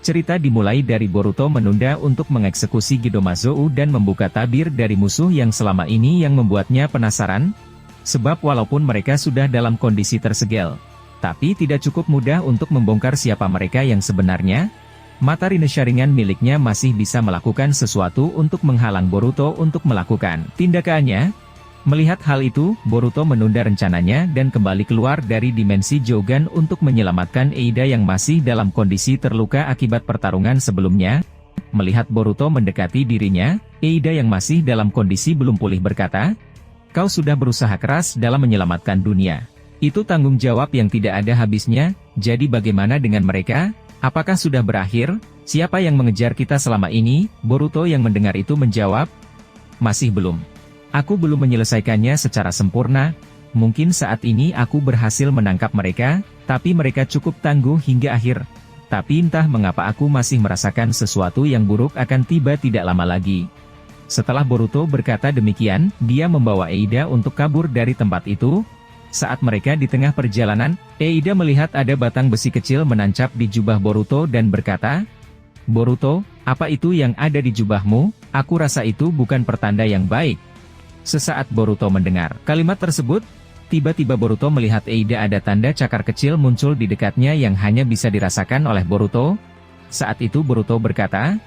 Cerita dimulai dari Boruto menunda untuk mengeksekusi Gedomazo dan membuka tabir dari musuh yang selama ini yang membuatnya penasaran. Sebab walaupun mereka sudah dalam kondisi tersegel, tapi tidak cukup mudah untuk membongkar siapa mereka yang sebenarnya. Mata Rinne Sharingan miliknya masih bisa melakukan sesuatu untuk menghalang Boruto untuk melakukan tindakannya. Melihat hal itu, Boruto menunda rencananya dan kembali keluar dari dimensi Jogan untuk menyelamatkan Eida yang masih dalam kondisi terluka akibat pertarungan sebelumnya. Melihat Boruto mendekati dirinya, Eida yang masih dalam kondisi belum pulih berkata, "Kau sudah berusaha keras dalam menyelamatkan dunia. Itu tanggung jawab yang tidak ada habisnya, jadi bagaimana dengan mereka? Apakah sudah berakhir? Siapa yang mengejar kita selama ini?" Boruto yang mendengar itu menjawab, "Masih belum. Aku belum menyelesaikannya secara sempurna. Mungkin saat ini aku berhasil menangkap mereka, tapi mereka cukup tangguh hingga akhir. Tapi entah mengapa aku masih merasakan sesuatu yang buruk akan tiba tidak lama lagi." Setelah Boruto berkata demikian, dia membawa Eida untuk kabur dari tempat itu. Saat mereka di tengah perjalanan, Eida melihat ada batang besi kecil menancap di jubah Boruto dan berkata, "Boruto, apa itu yang ada di jubahmu? Aku rasa itu bukan pertanda yang baik." Sesaat Boruto mendengar kalimat tersebut, tiba-tiba Boruto melihat Eida ada tanda cakar kecil muncul di dekatnya yang hanya bisa dirasakan oleh Boruto. Saat itu Boruto berkata,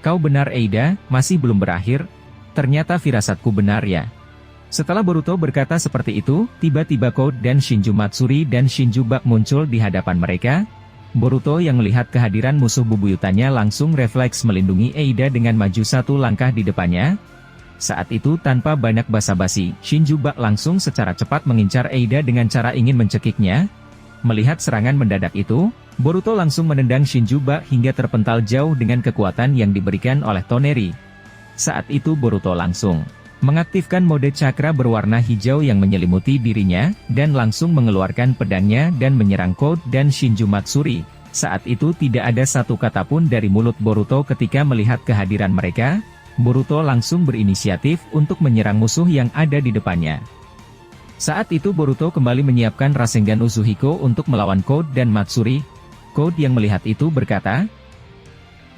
"Kau benar Eida, masih belum berakhir. Ternyata firasatku benar ya." Setelah Boruto berkata seperti itu, tiba-tiba Code dan Shinju Matsuri dan Shinju Bak muncul di hadapan mereka. Boruto yang melihat kehadiran musuh bebuyutannya langsung refleks melindungi Eida dengan maju satu langkah di depannya. Saat itu tanpa banyak basa-basi, Shinju Bak langsung secara cepat mengincar Eida dengan cara ingin mencekiknya. Melihat serangan mendadak itu, Boruto langsung menendang Shinju Bak hingga terpental jauh dengan kekuatan yang diberikan oleh Toneri. Saat itu Boruto langsung mengaktifkan mode cakra berwarna hijau yang menyelimuti dirinya, dan langsung mengeluarkan pedangnya dan menyerang Code dan Shinju Matsuri. Saat itu tidak ada satu kata pun dari mulut Boruto ketika melihat kehadiran mereka. Boruto langsung berinisiatif untuk menyerang musuh yang ada di depannya. Saat itu Boruto kembali menyiapkan Rasengan Uzuhiko untuk melawan Code dan Matsuri. Code yang melihat itu berkata,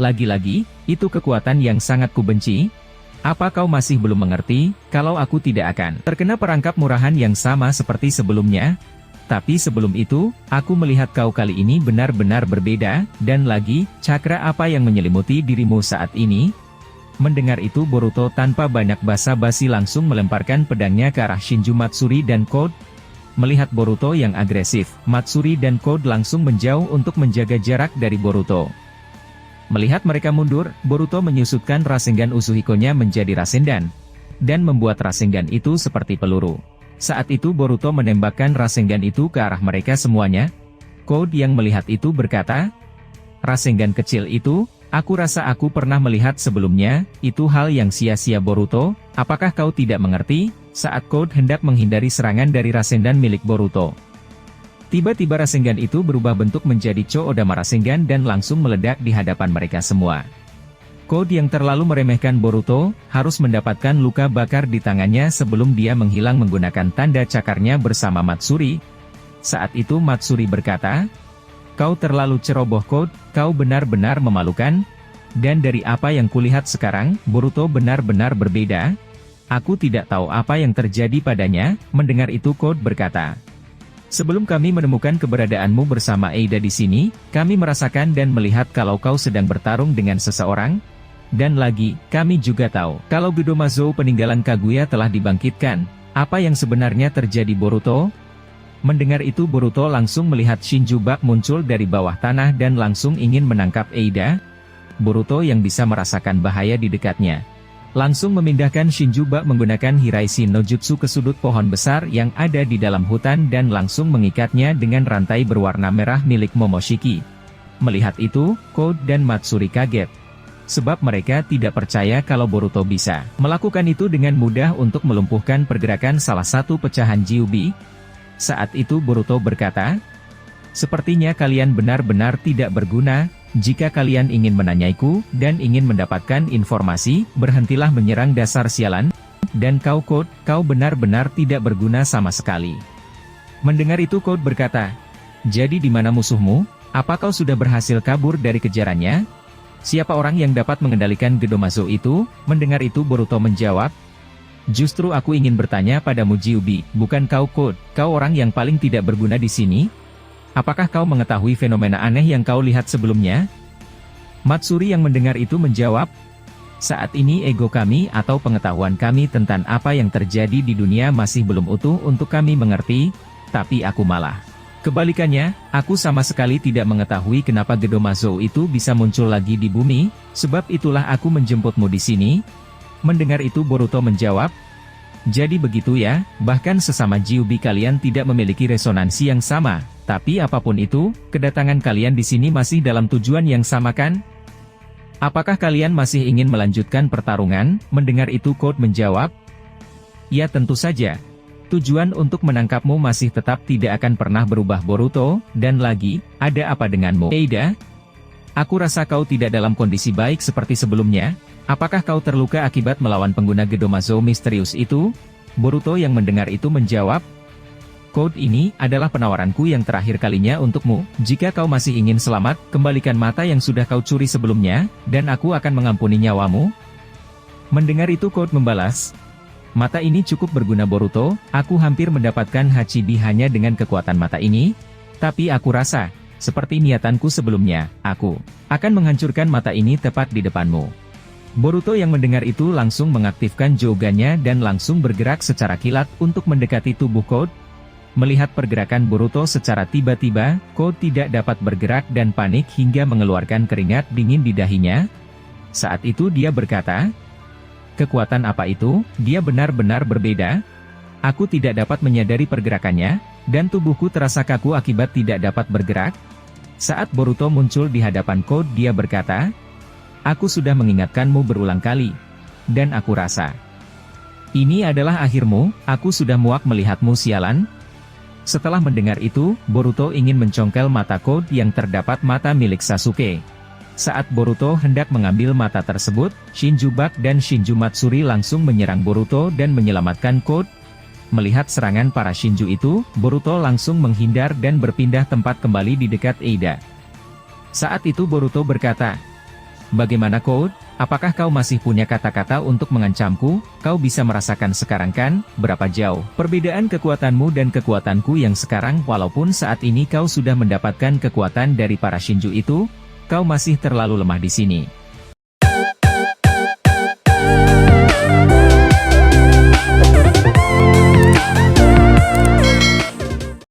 "Lagi-lagi, itu kekuatan yang sangat kubenci. Apa kau masih belum mengerti, kalau aku tidak akan terkena perangkap murahan yang sama seperti sebelumnya? Tapi sebelum itu, aku melihat kau kali ini benar-benar berbeda, dan lagi, cakra apa yang menyelimuti dirimu saat ini?" Mendengar itu Boruto tanpa banyak basa-basi langsung melemparkan pedangnya ke arah Shinju Matsuri dan Code. Melihat Boruto yang agresif, Matsuri dan Code langsung menjauh untuk menjaga jarak dari Boruto. Melihat mereka mundur, Boruto menyusutkan Rasengan Uzuhiko-nya menjadi Rasendan, dan membuat Rasengan itu seperti peluru. Saat itu Boruto menembakkan Rasengan itu ke arah mereka semuanya. Code yang melihat itu berkata, "Rasengan kecil itu, aku rasa aku pernah melihat sebelumnya, itu hal yang sia-sia Boruto, apakah kau tidak mengerti?" Saat Code hendak menghindari serangan dari Rasengan milik Boruto, tiba-tiba Rasengan itu berubah bentuk menjadi Cho-Odama Rasengan dan langsung meledak di hadapan mereka semua. Code yang terlalu meremehkan Boruto, harus mendapatkan luka bakar di tangannya sebelum dia menghilang menggunakan tanda cakarnya bersama Matsuri. Saat itu Matsuri berkata, "Kau terlalu ceroboh Code, kau benar-benar memalukan. Dan dari apa yang kulihat sekarang, Boruto benar-benar berbeda. Aku tidak tahu apa yang terjadi padanya." Mendengar itu Code berkata, "Sebelum kami menemukan keberadaanmu bersama Eida di sini, kami merasakan dan melihat kalau kau sedang bertarung dengan seseorang. Dan lagi, kami juga tahu kalau Gedomazo peninggalan Kaguya telah dibangkitkan. Apa yang sebenarnya terjadi Boruto?" Mendengar itu Boruto langsung melihat Shinju Bak muncul dari bawah tanah dan langsung ingin menangkap Eida. Boruto yang bisa merasakan bahaya di dekatnya, langsung memindahkan Shinju Bak menggunakan Hiraishi no Jutsu ke sudut pohon besar yang ada di dalam hutan dan langsung mengikatnya dengan rantai berwarna merah milik Momoshiki. Melihat itu, Code dan Matsuri kaget. Sebab mereka tidak percaya kalau Boruto bisa melakukan itu dengan mudah untuk melumpuhkan pergerakan salah satu pecahan Gyubi. Saat itu Boruto berkata, "Sepertinya kalian benar-benar tidak berguna, Jika kalian ingin menanyaiku, dan ingin mendapatkan informasi, berhentilah menyerang dasar sialan, dan kau Code, kau benar-benar tidak berguna sama sekali. Mendengar itu Code berkata, jadi di mana musuhmu? Apa kau sudah berhasil kabur dari kejarannya? Siapa orang yang dapat mengendalikan Gedomazo itu? Mendengar itu Boruto menjawab, justru aku ingin bertanya padamu Gyubi, bukan kau Code, kau orang yang paling tidak berguna di sini? Apakah kau mengetahui fenomena aneh yang kau lihat sebelumnya? Matsuri yang mendengar itu menjawab, saat ini ego kami atau pengetahuan kami tentang apa yang terjadi di dunia masih belum utuh untuk kami mengerti, tapi aku malah. Kebalikannya, aku sama sekali tidak mengetahui kenapa Gedomazo itu bisa muncul lagi di bumi, sebab itulah aku menjemputmu di sini. Mendengar itu Boruto menjawab, jadi begitu ya, bahkan sesama Gyubi kalian tidak memiliki resonansi yang sama, tapi apapun itu, kedatangan kalian di sini masih dalam tujuan yang sama kan? Apakah kalian masih ingin melanjutkan pertarungan? Mendengar itu Code menjawab, ya tentu saja. Tujuan untuk menangkapmu masih tetap tidak akan pernah berubah Boruto, dan lagi, ada apa denganmu? Eida? Aku rasa kau tidak dalam kondisi baik seperti sebelumnya. Apakah kau terluka akibat melawan pengguna Gedomazo misterius itu? Boruto yang mendengar itu menjawab, Code ini adalah penawaranku yang terakhir kalinya untukmu. Jika kau masih ingin selamat, kembalikan mata yang sudah kau curi sebelumnya, dan aku akan mengampuni nyawamu. Mendengar itu Code membalas, mata ini cukup berguna Boruto, aku hampir mendapatkan Hachibi hanya dengan kekuatan mata ini. Tapi aku rasa, seperti niatanku sebelumnya, aku akan menghancurkan mata ini tepat di depanmu. Boruto yang mendengar itu langsung mengaktifkan Jogannya dan langsung bergerak secara kilat untuk mendekati tubuh Code. Melihat pergerakan Boruto secara tiba-tiba, Code tidak dapat bergerak dan panik hingga mengeluarkan keringat dingin di dahinya. Saat itu dia berkata, kekuatan apa itu? Dia benar-benar berbeda. Aku tidak dapat menyadari pergerakannya, dan tubuhku terasa kaku akibat tidak dapat bergerak. Saat Boruto muncul di hadapan Code dia berkata, aku sudah mengingatkanmu berulang kali. Dan aku rasa, ini adalah akhirmu, aku sudah muak melihatmu sialan. Setelah mendengar itu, Boruto ingin mencongkel mata Code yang terdapat mata milik Sasuke. Saat Boruto hendak mengambil mata tersebut, Shinju Bak dan Shinju Matsuri langsung menyerang Boruto dan menyelamatkan Code. Melihat serangan para Shinju itu, Boruto langsung menghindar dan berpindah tempat kembali di dekat Eida. Saat itu Boruto berkata, bagaimana Code? Apakah kau masih punya kata-kata untuk mengancamku? Kau bisa merasakan sekarang kan, berapa jauh perbedaan kekuatanmu dan kekuatanku yang sekarang. Walaupun saat ini kau sudah mendapatkan kekuatan dari para Shinju itu, kau masih terlalu lemah di sini.